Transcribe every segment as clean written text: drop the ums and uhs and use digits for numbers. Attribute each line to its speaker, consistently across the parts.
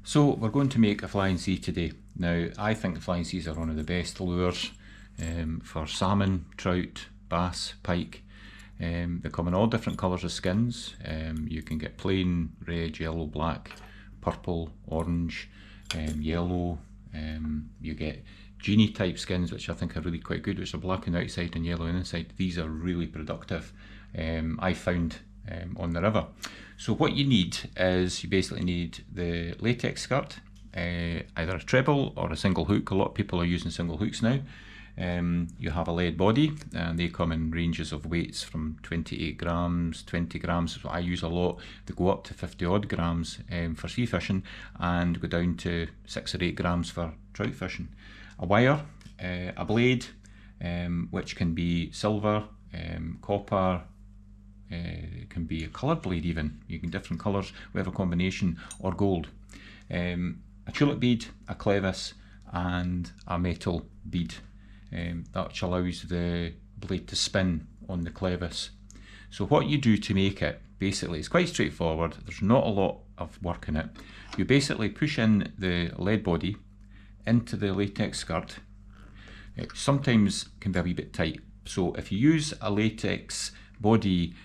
Speaker 1: So we're going to make a flying sea today. Now I think the flying seas are one of the best lures for salmon, trout, bass, pike. They come in all different colours of skins. You can get plain, red, yellow, black, purple, orange, yellow. You get genie type skins, which I think are really quite good, which are black on the outside and yellow on the inside. These are really productive, I found, on the river. So what you need is, you basically need the latex skirt, either a treble or a single hook. A lot of people are using single hooks now. You have a lead body, and they come in ranges of weights from 28 grams, 20 grams is what I use a lot. They go up to 50 odd grams for sea fishing, and go down to 6 or 8 grams for trout fishing. A wire, a blade, which can be silver, copper, it can be a coloured blade even. You can different colours, whatever combination, or gold. A tulip bead, a clevis, and a metal bead. That allows the blade to spin on the clevis. So what you do to make it, basically, it's quite straightforward. There's not a lot of work in it. You basically push in the lead body into the latex skirt. It sometimes can be a wee bit tight. So if you use a latex body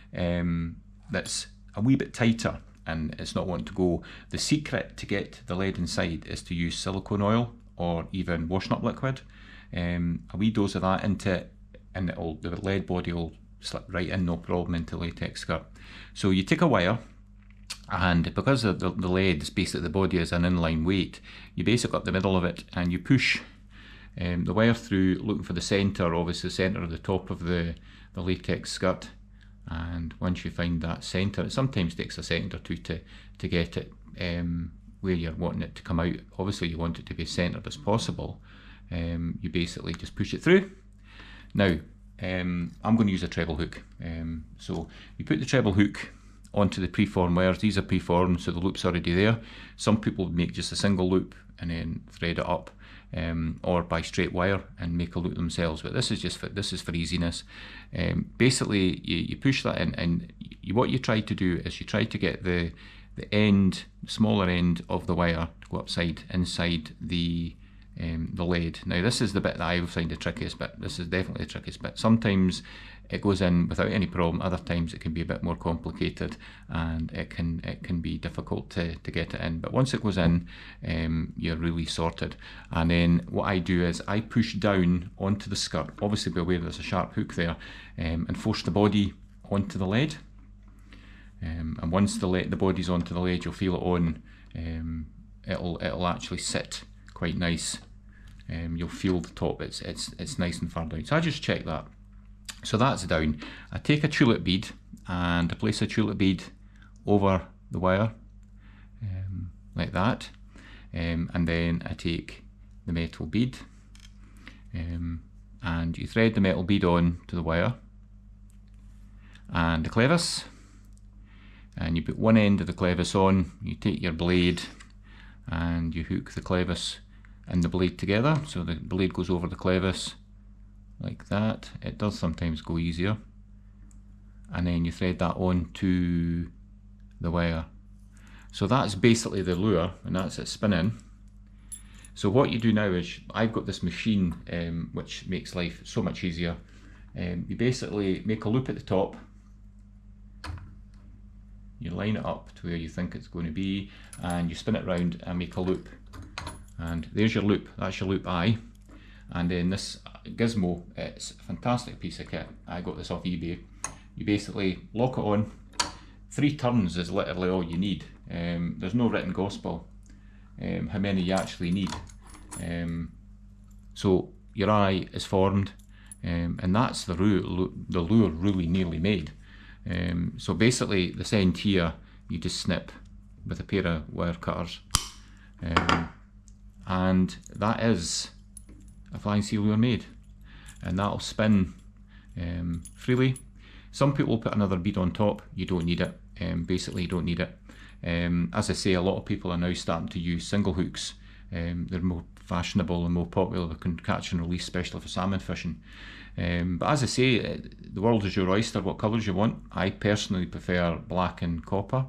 Speaker 1: that's a wee bit tighter and it's not wanting to go, the secret to get the lead inside is to use silicone oil or even washing up liquid. A wee dose of that into it, and the lead body will slip right in, no problem, into latex skirt. So you take a wire, and because of the lead is basically, the body is an inline weight, you basically up the middle of it and you push the wire through, looking for the centre, obviously the centre of the top of the latex skirt. And once you find that centre, it sometimes takes a second or two to get it where you're wanting it to come out. Obviously you want it to be as centred as possible. You basically just push it through. Now I'm going to use a treble hook. So you put the treble hook onto the preformed wires. These are preformed, so the loop's already there. Some people make just a single loop and then thread it up, or by straight wire and make a loop themselves, but this is for easiness. Basically you push that in, and what you try to do is you try to get the smaller end of the wire to go inside the lead. Now this is the bit that I find the trickiest bit. This is definitely the trickiest bit. Sometimes it goes in without any problem, other times it can be a bit more complicated, and it can be difficult to get it in. But once it goes in, you're really sorted. And then what I do is I push down onto the skirt, obviously be aware there's a sharp hook there, and force the body onto the lead. And once the body's onto the lead, you'll feel it on. It'll actually sit quite nice. You'll feel the top, it's nice and far down. So I just check that. So that's down. I take a tulip bead and I place a tulip bead over the wire, like that, and then I take the metal bead, and you thread the metal bead on to the wire and the clevis, and you put one end of the clevis on. You take your blade and you hook the clevis and the blade together, so the blade goes over the clevis like that. It does sometimes go easier, and then you thread that on to the wire. So that's basically the lure, and that's it spinning. So what you do now is, I've got this machine which makes life so much easier. You basically make a loop at the top, you line it up to where you think it's going to be, and you spin it round and make a loop, and there's your loop. That's your loop eye. And then this gizmo, it's a fantastic piece of kit. I got this off eBay. You basically lock it on. 3 turns is literally all you need. There's no written gospel how many you actually need. So your eye is formed, and that's the lure really nearly made. So basically this end here, you just snip with a pair of wire cutters, and that is a flying sea lure made, and that'll spin freely. Some people put another bead on top. You don't need it. Basically you don't need it. As I say, a lot of people are now starting to use single hooks. They're more fashionable and more popular. They can catch and release, especially for salmon fishing. But as I say, the world is your oyster, what colours you want. I personally prefer black and copper.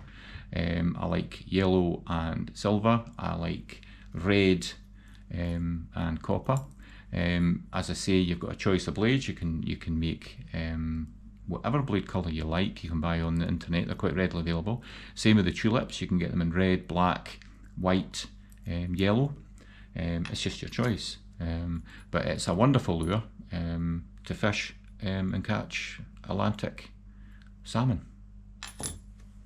Speaker 1: I like yellow and silver. I like red and copper. As I say, you've got a choice of blades. You can make whatever blade colour you like. You can buy on the internet. They're quite readily available. Same with the tulips. You can get them in red, black, white, yellow. It's just your choice. But it's a wonderful lure to fish and catch Atlantic salmon.